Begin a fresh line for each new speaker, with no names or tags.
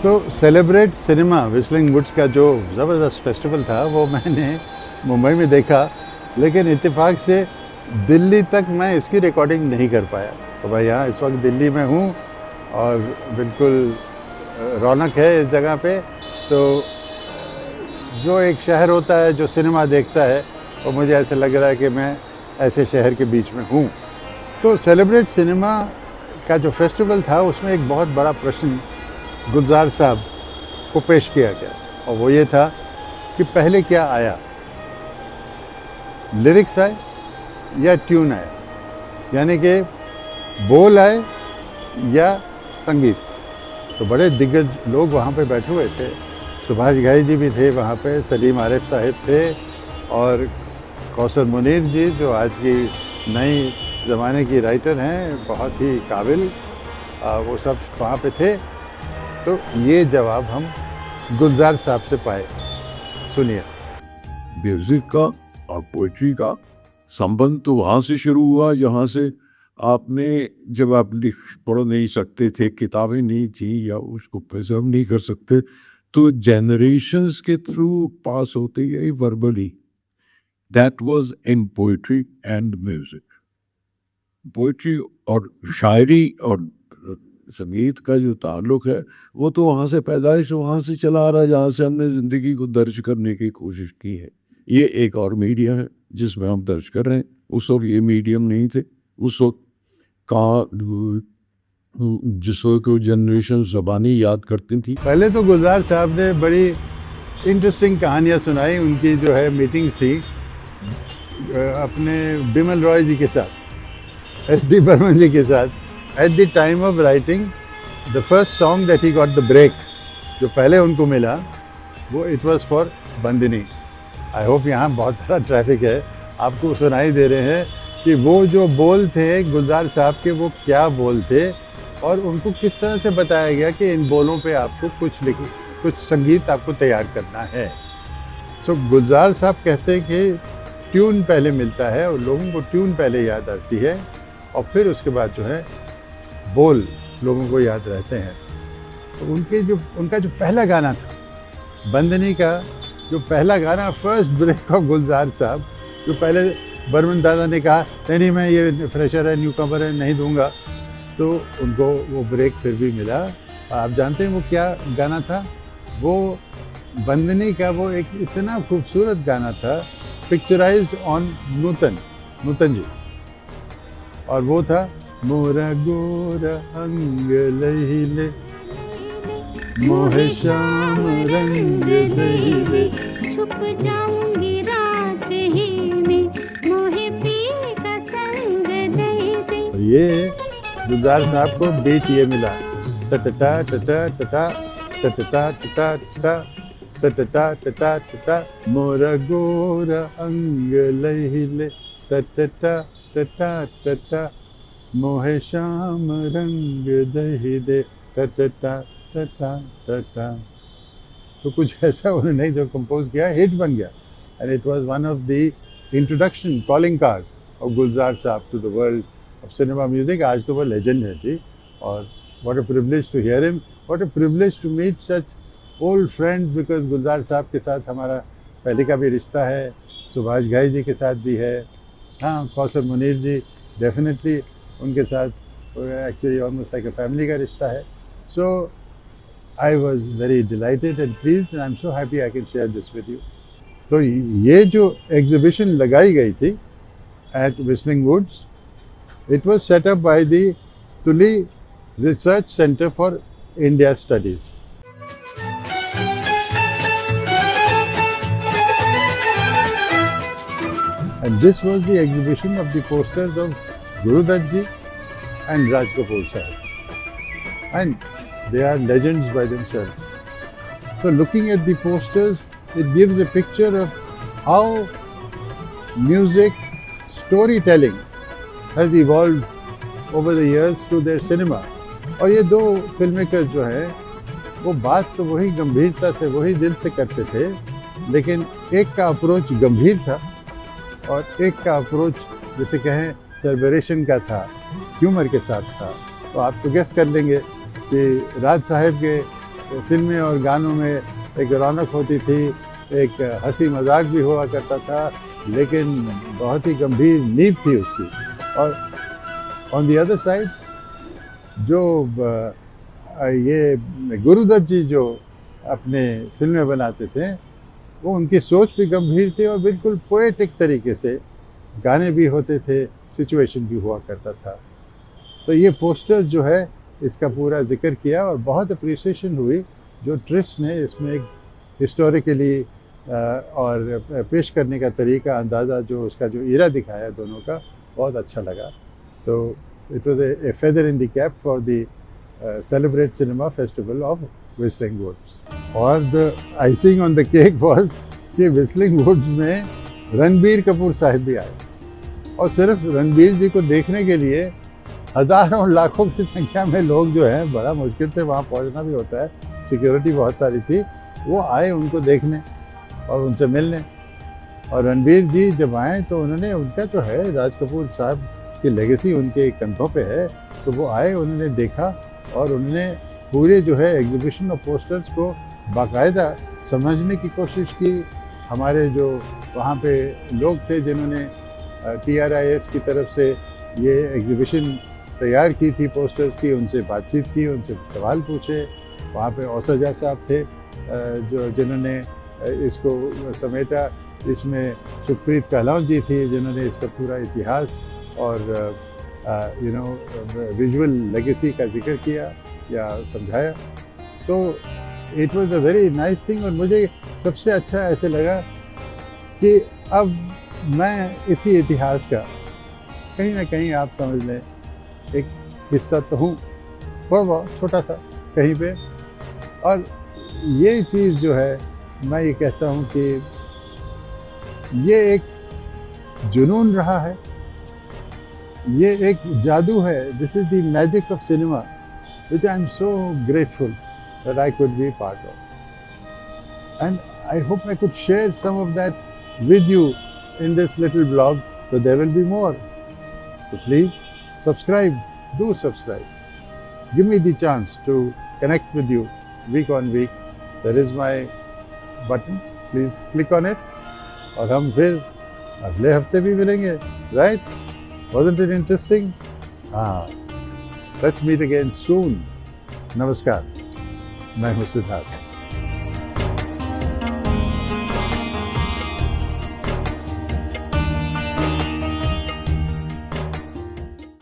तो celebrate cinema whistling woods का जो ज़बरदस्त फेस्टिवल था वो मैंने मुंबई में देखा, लेकिन इत्तेफाक से दिल्ली तक मैं इसकी रिकॉर्डिंग नहीं कर पाया। तो भाई यहाँ इस वक्त दिल्ली में हूँ और बिल्कुल रौनक है इस जगह पे। तो जो एक शहर होता है जो सिनेमा देखता है, और मुझे ऐसा लग रहा है कि मैं ऐसे शहर के बीच में हूँ। तो सेलिब्रेट सिनेमा का जो फेस्टिवल था उसमें एक बहुत बड़ा प्रश्न गुलजार साहब को पेश किया गया, और वो ये था कि पहले क्या आया, लिरिक्स आए या ट्यून आया, यानी कि बोल आए या संगीत। तो बड़े दिग्गज लोग वहाँ पे बैठे हुए थे, सुभाष घई जी भी थे वहाँ पे, सलीम आरिफ साहब थे, और कौसर मुनीर जी जो आज की नई ज़माने की राइटर हैं, बहुत ही काबिल, वो सब वहाँ पे थे। तो ये जवाब हम गुलजार साहब से पाए, सुनिए।
म्यूजिक का और पोइट्री का संबंध तो वहाँ से शुरू हुआ जहाँ से आपने, जब आप लिख पढ़ नहीं सकते थे, किताबें नहीं थी या उसको प्रिजर्व नहीं कर सकते, तो जनरेशंस के थ्रू पास होती गई verbally. That was in poetry and music. Poetry और शायरी और संगीत का जो ताल्लुक है वो तो वहाँ से पैदाइश वहाँ से चला आ रहा है, जहाँ से हमने ज़िंदगी को दर्ज करने की कोशिश की है। ये एक और मीडिया है जिसमें हम दर्ज कर रहे हैं। उस वक्त ये मीडियम नहीं थे। उस वक्त कहाँ जिस वक्त को जनरेशन ज़बानी याद करती थी।
पहले तो गुलजार साहब ने बड़ी इंटरेस्टिंग कहानियाँ सुनाई। उनकी जो है मीटिंग थी अपने बिमल रॉय जी के साथ, SD बर्मन जी के साथ। At the time of writing the first song that he got the break, जो पहले उनको मिला, वो it was for Bandini. I hope यहाँ बहुत सारा ट्रैफिक है, आपको सुनाई दे रहे हैं कि वो जो बोल थे गुलजार साहब के, वो क्या बोल थे, और उनको किस तरह से बताया गया कि इन बोलों पे आपको कुछ संगीत आपको तैयार करना है। सो गुलजार साहब कहते हैं कि ट्यून पहले मिलता है और लोगों को ट्यून पहले याद आती है, और फिर उसके बाद जो है बोल लोगों को याद रहते हैं। तो उनका जो पहला गाना था बंदनी का, जो पहला गाना, फर्स्ट ब्रेक ऑफ गुलजार साहब, जो पहले बर्मन दादा ने कहा नहीं मैं ये फ्रेशर है, न्यू कमर है, नहीं दूंगा, तो उनको वो ब्रेक फिर भी मिला। आप जानते हैं वो क्या गाना था? वो बंदनी का वो एक इतना खूबसूरत गाना था, पिक्चराइज्ड ऑन नूतन जी, और वो था मोरा गोरा अंग लहिले मोहे श्याम रंग दहिले,
छुप जाऊंगी रात ही में मोहे पी का संग दे दे।
और ये गुलजार साहब को बीट ये मिला, टटा टटा टटा टटा टटा टटा टटा टटा टटा, मोरा गोरा अंग लहिले टटा टटा टटा मोहे श्याम रंग दही दे टटा टटा टटा। तो कुछ ऐसा उन्होंने जो कंपोज किया, हिट बन गया, and it was one of the introduction, calling card of Gulzar साहब to the world of cinema music. आज तो वो लेजेंड है जी, और what a privilege to hear him, what a privilege to meet such old friends, because Gulzar साहब के साथ हमारा पहले का भी रिश्ता है, सुभाष घई जी के साथ भी है, हाँ कौसर मुनीर जी डेफिनेटली, उनके साथ actually almost like a family का रिश्ता है। So I was very delighted and pleased, and I am so happy I can share this with you. तो ये जो एग्जीबिशन लगाई गई थी at Whistling Woods, it was set up by the Tuli Research Centre for India Studies. And this was the exhibition of the posters of Guru Dutt ji and Raj Kapoor sahab, and they are legends by themselves. So looking at the posters, it gives a picture of how music storytelling has evolved over the years through their cinema. और ये दो filmmakers जो है वो बात तो वही गंभीरता से, वही दिल से करते थे, लेकिन एक का अप्रोच गंभीर था और एक का अप्रोच जैसे कहें सेलिब्रेशन का था, ह्यूमर के साथ था। तो आप तो गेस कर लेंगे कि राज साहब के तो फिल्में और गानों में एक रौनक होती थी, एक हंसी मजाक भी हुआ करता था, लेकिन बहुत ही गंभीर नींव थी उसकी। और ऑन दी अदर साइड जो ये गुरुदत्त जी जो अपने फिल्में बनाते थे, वो उनकी सोच भी गंभीर थी और बिल्कुल पोएटिक तरीके से गाने भी होते थे, सिचुएशन भी हुआ करता था। तो ये पोस्टर जो है इसका पूरा जिक्र किया और बहुत अप्रिसिएशन हुई। जो ट्रिस्ट ने इसमें एक हिस्टोरिकली और पेश करने का तरीका, अंदाज़ा, जो उसका जो इरा दिखाया दोनों का, बहुत अच्छा लगा। तो it was a feather in the cap for the Celebrate Cinema Festival of Whistling Woods. और the icing on the cake was कि व्हिस्लिंग वुड्स में रणबीर कपूर साहब भी आए, और सिर्फ रणबीर जी को देखने के लिए हज़ारों लाखों की संख्या में लोग जो हैं, बड़ा मुश्किल से वहाँ पहुँचना भी होता है, सिक्योरिटी बहुत सारी थी, वो आए उनको देखने और उनसे मिलने। और रणबीर जी जब आए तो उन्होंने, उनका जो है राज कपूर साहब की लेगेसी उनके कंधों पे है, तो वो आए, उन्होंने देखा और उन्होंने पूरे जो है एग्जीबिशन ऑफ पोस्टर्स को बाकायदा समझने की कोशिश की। हमारे जो वहाँ पे लोग थे जिन्होंने TRIS की तरफ से ये एग्जीबिशन तैयार की थी पोस्टर्स की, उनसे बातचीत की, उनसे सवाल पूछे। वहाँ पे औसजा साहब थे जो जिन्होंने इसको समेटा। इसमें सुखप्रीत कहलाऊं जी थी जिन्होंने इसका पूरा इतिहास और विजुअल लेगेसी का जिक्र किया या समझाया। तो it was a very nice thing. और मुझे सबसे अच्छा ऐसे लगा कि अब मैं इसी इतिहास का कहीं ना कहीं, आप समझ लें, एक हिस्सा तो हूँ, थोड़ा बहुत छोटा सा कहीं पे। और ये चीज़ जो है, मैं ये कहता हूँ कि ये एक जुनून रहा है, ये एक जादू है। This is the magic of cinema which I am so grateful that I could be part of. And I hope I could share some of that with you in this little blog, so there will be more. So please subscribe, do subscribe. Give me the chance to connect with you week on week. There is my button, please click on it. और हम फिर अगले हफ्ते भी मिलेंगे, right? Wasn't it interesting? Let's meet again soon. नमस्कार, मैं हूँ सिद्धार्थ।